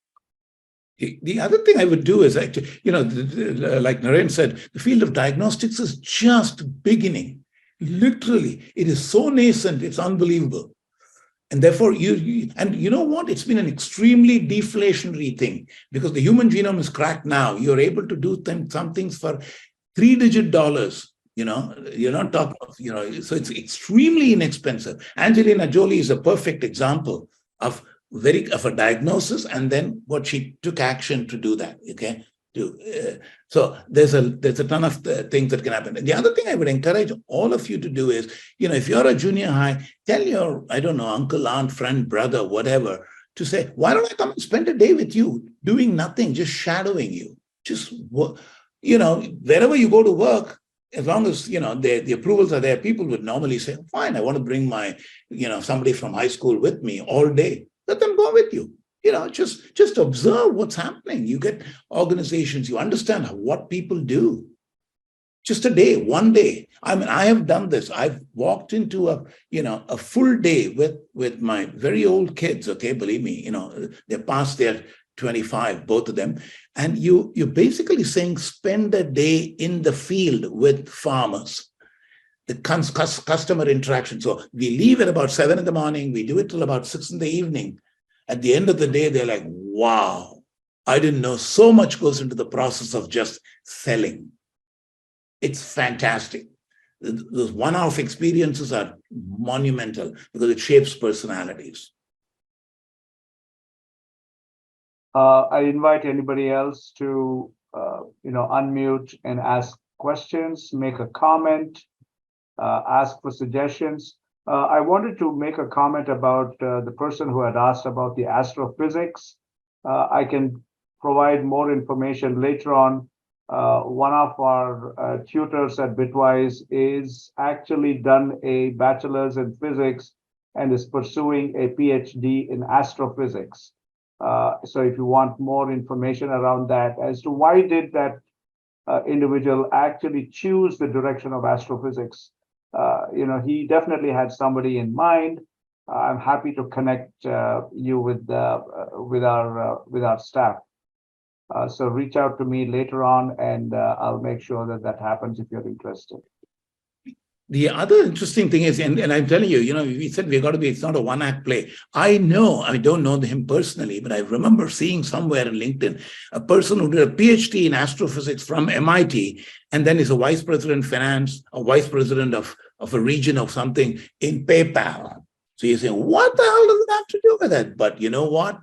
The other thing I would do is actually, like Naren said, the field of diagnostics is just beginning. Literally, it is so nascent, it's unbelievable. And therefore, and you know what? It's been an extremely deflationary thing because the human genome is cracked now. You're able to do some things for $3-digit dollars. You're not talking of, so it's extremely inexpensive. Angelina Jolie is a perfect example of a diagnosis and then what she took action to do that. Okay. So there's a ton of things that can happen. And the other thing I would encourage all of you to do is, if you're a junior high, tell your, I don't know, uncle, aunt, friend, brother, whatever, to say, why don't I come and spend a day with you doing nothing, just shadowing you, just, wherever you go to work, as long as, the approvals are there, people would normally say, fine, I want to bring my, somebody from high school with me all day. Let them go with you. Just observe what's happening. You get organizations, you understand what people do. Just a day, one day. I mean, I have done this. I've walked into a full day with my very old kids. Okay, believe me, they're past their 25, both of them. And you're basically saying, spend a day in the field with farmers. The customer interaction. So we leave at about 7 in the morning. We do it till about 6 in the evening. At the end of the day, they're like, wow, I didn't know so much goes into the process of just selling. It's fantastic. Those one-off experiences are monumental because it shapes personalities. I invite anybody else to, unmute and ask questions, make a comment, ask for suggestions. I wanted to make a comment about the person who had asked about the astrophysics. I can provide more information later on. One of our tutors at bitWise is actually done a bachelor's in physics and is pursuing a PhD in astrophysics. So if you want more information around that as to why did that individual actually choose the direction of astrophysics, he definitely had somebody in mind. I'm happy to connect you with our staff. So reach out to me later on, and I'll make sure that happens if you're interested. The other interesting thing is, and I'm telling you, we said it's not a one-act play. I don't know him personally, but I remember seeing somewhere in LinkedIn a person who did a PhD in astrophysics from MIT, and then is a vice president finance, a vice president of a region of something in PayPal. So you're saying, what the hell does it have to do with it? But you know what?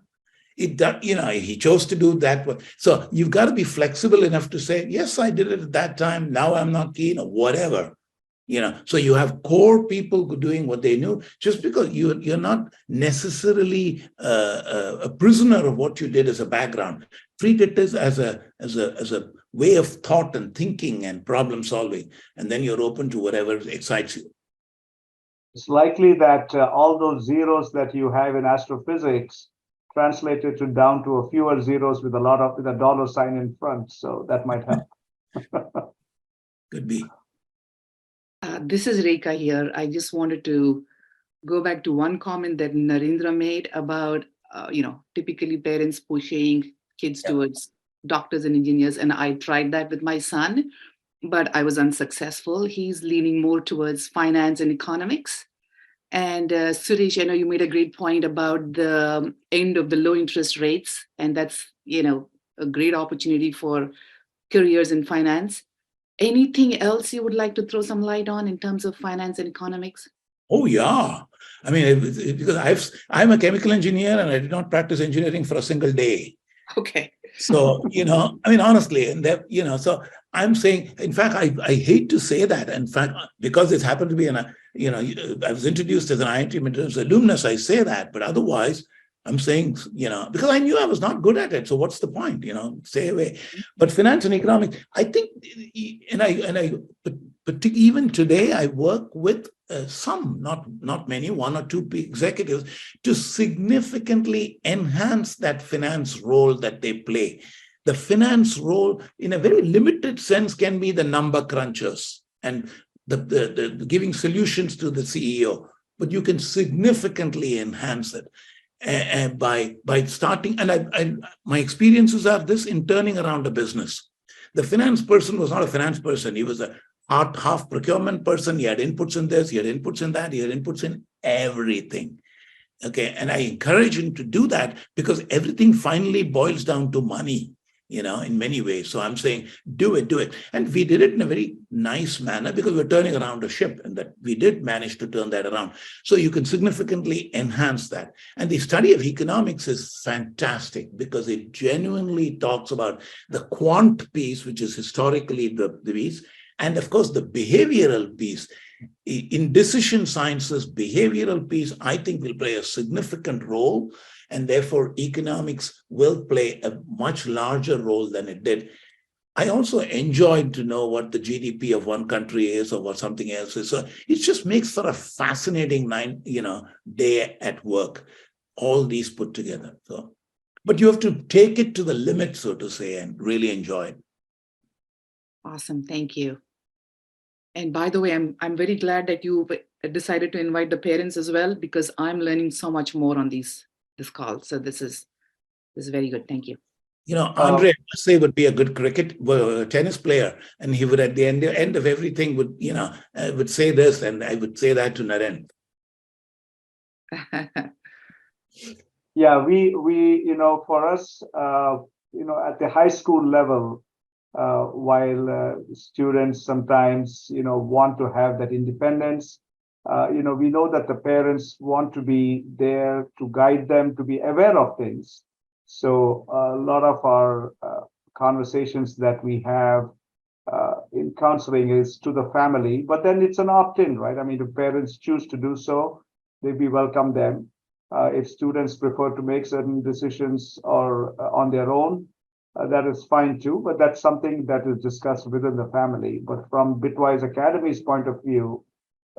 He chose to do that. So you've got to be flexible enough to say, yes, I did it at that time. Now I'm not keen or whatever. So you have core people doing what they knew, just because you're not necessarily a prisoner of what you did as a background. Treat it as a way of thought and thinking and problem solving, and then you're open to whatever excites you. It's likely that all those zeros that you have in astrophysics translated down to a fewer zeros with a dollar sign in front. So that might help. Could be. This is Rekha here. I just wanted to go back to one comment that Narendra made about, typically parents pushing kids towards doctors and engineers. And I tried that with my son, but I was unsuccessful. He's leaning more towards finance and economics. And Suresh, I know you made a great point about the end of the low interest rates, and that's, a great opportunity for careers in finance. Anything else you would like to throw some light on in terms of finance and economics? Oh yeah. I mean, because I'm a chemical engineer and I did not practice engineering for a single day. Okay. So, I mean, honestly, and that, so I'm saying, in fact, I hate to say that. In fact, because it happened to be I was introduced as an IIT Madras alumnus, I say that, but otherwise, I'm saying, because I knew I was not good at it. So what's the point, stay away. But finance and economics, I think, but even today, I work with some, not many, one or two executives to significantly enhance that finance role that they play. The finance role, in a very limited sense, can be the number crunchers and the giving solutions to the CEO, but you can significantly enhance it by starting. And my experiences are this in turning around a business. The finance person was not a finance person; he was a half procurement person. He had inputs in this, he had inputs in that, he had inputs in everything. Okay. And I encourage him to do that because everything finally boils down to money, in many ways. So I'm saying, do it. And we did it in a very nice manner because we're turning around a ship, and that we did manage to turn that around. So you can significantly enhance that. And the study of economics is fantastic because it genuinely talks about the quant piece, which is historically the piece, and of course the behavioral piece. In decision sciences, behavioral piece, I think, will play a significant role, and therefore economics will play a much larger role than it did. I also enjoyed to know what the GDP of one country is or what something else is. So it just makes for a fascinating day at work, all these put together. So, but you have to take it to the limit, so to say, and really enjoy it. Awesome. Thank you. And by the way, I'm very glad that you decided to invite the parents as well, because I'm learning so much more on this call. So this is very good. Thank you. Andre, I must say, would be a good tennis player, and he would, at the end of everything, would say this, and I would say that to Naren. Yeah, we for us, at the high school level, while students sometimes want to have that independence, we know that the parents want to be there to guide them, to be aware of things. So a lot of our conversations that we have in counseling is to the family, but then it's an opt-in, right? I mean, if parents choose to do so, we welcome them. If students prefer to make certain decisions or on their own, that is fine too, but that's something that is discussed within the family. But from bitWise Academy's point of view,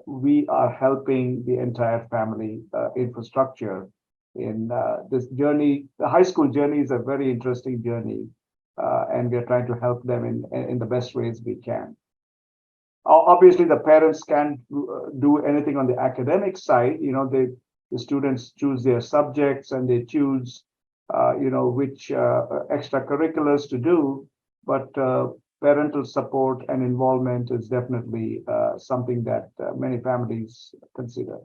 we are helping the entire family infrastructure in this journey. The high school journey is a very interesting journey, and we're trying to help them in the best ways we can. Obviously, the parents can't do anything on the academic side. The students choose their subjects and they choose which extracurriculars to do, but parental support and involvement is definitely something that many families consider.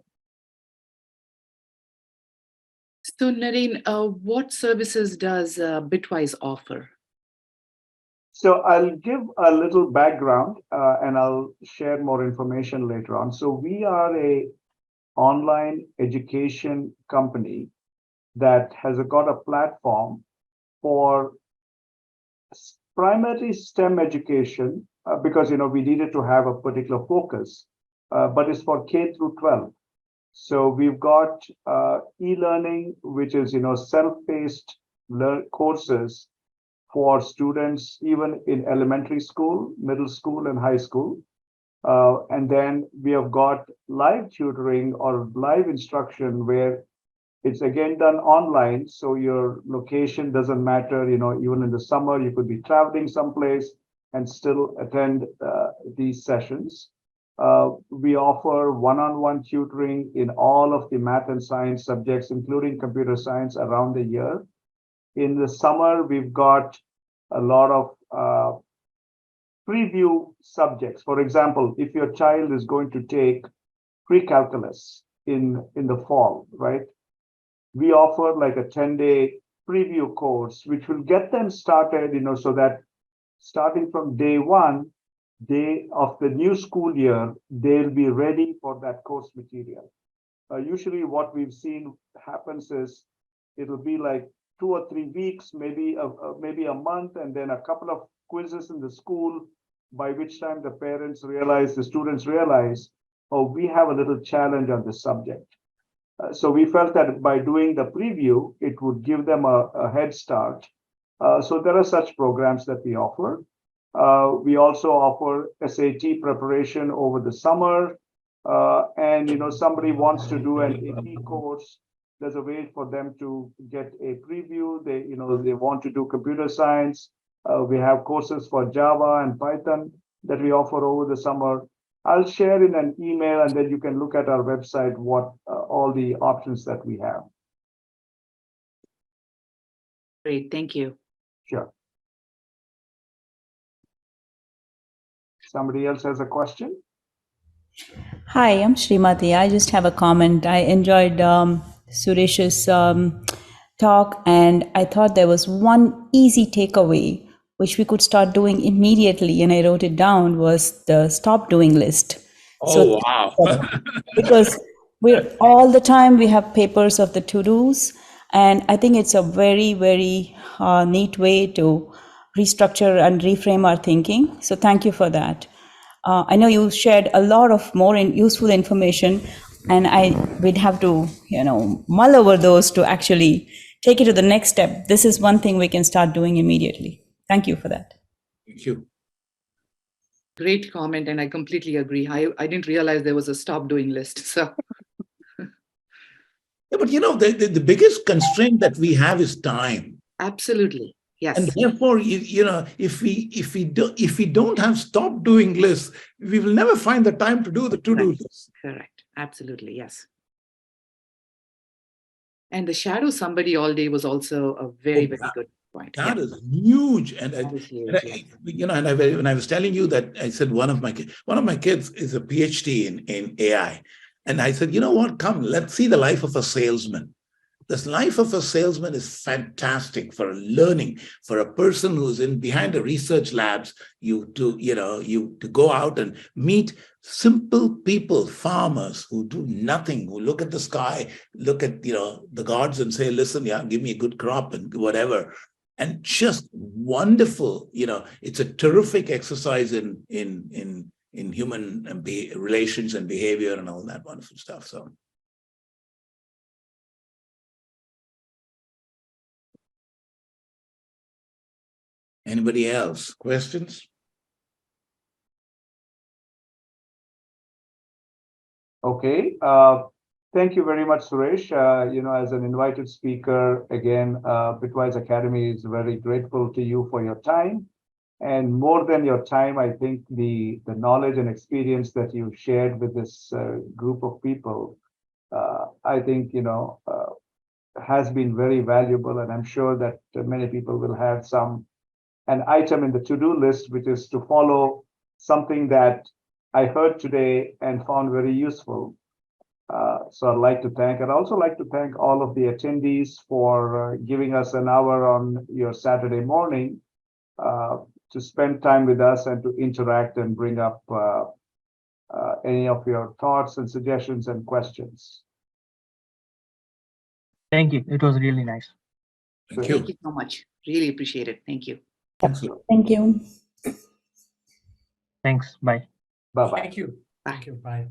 So Naren, what services does bitWise offer? So I'll give a little background and I'll share more information later on. So we are a online education company that has got a platform for primarily STEM education because we needed to have a particular focus, but it's for K through 12. So we've got e-learning, which is self-paced courses for students even in elementary school, middle school, and high school. And then we have got live tutoring or live instruction where it's again done online. So your location doesn't matter. Even in the summer, you could be traveling someplace and still attend these sessions. We offer one-on-one tutoring in all of the math and science subjects, including computer science, around the year. In the summer, we've got a lot of preview subjects. For example, if your child is going to take pre-calculus in the fall, right? We offer like a 10-day preview course, which will get them started, so that starting from day one, day of the new school year, they'll be ready for that course material. Usually what we've seen happens is it'll be like 2 or 3 weeks, maybe a month, and then a couple of quizzes in the school, by which time the students realize, oh, we have a little challenge on this subject. So we felt that by doing the preview, it would give them a head start. So there are such programs that we offer. We also offer SAT preparation over the summer. And somebody wants to do an AP course, there's a way for them to get a preview. They want to do computer science. We have courses for Java and Python that we offer over the summer. I'll share in an email, and then you can look at our website what all the options that we have. Great, thank you. Sure. Somebody else has a question? Hi, I'm Srimati. I just have a comment. I enjoyed Suresh's talk, and I thought there was one easy takeaway which we could start doing immediately, and I wrote it down, was the stop doing list. Oh, wow. Because we're all the time, we have papers of the to-dos, and I think it's a very, very neat way to restructure and reframe our thinking. So thank you for that. I know you shared a lot of more useful information, and we'd have to, mull over those to actually take it to the next step. This is one thing we can start doing immediately. Thank you for that. Thank you. Great comment, and I completely agree. I didn't realize there was a stop doing list. So Yeah, but the biggest constraint that we have is time. absolutely, yes. And therefore, if we don't have stop doing lists, we will never find the time to do the to-do list. Correct. Absolutely, yes. And the shadow somebody all day was also a very, very good point. That is huge. And when I was telling you that, I said one of my kids is a PhD in AI. And I said, you know what, come, let's see the life of a salesman. This life of a salesman is fantastic for learning, for a person who's behind the research labs, to go out and meet simple people, farmers who do nothing, who look at the sky, look at, the gods and say, listen, give me a good crop and whatever. And just wonderful, it's a terrific exercise in human relations and behavior and all that wonderful stuff. So. Anybody else? Questions? Okay. Thank you very much, Suresh. As an invited speaker, again, bitWise Academy is very grateful to you for your time. And more than your time, I think the knowledge and experience that you shared with this group of people, I think, has been very valuable. And I'm sure that many people will have an item in the to-do list, which is to follow something that I heard today and found very useful. So I'd like to thank, I'd also like to thank all of the attendees for giving us an hour on your Saturday morning to spend time with us and to interact and bring up any of your thoughts and suggestions and questions. Thank you. It was really nice. Thank you. Thank you so much. Really appreciate it. Thank you. Thank you. Thanks. Bye. Bye-bye. Thank you. Bye. Thank you. Bye.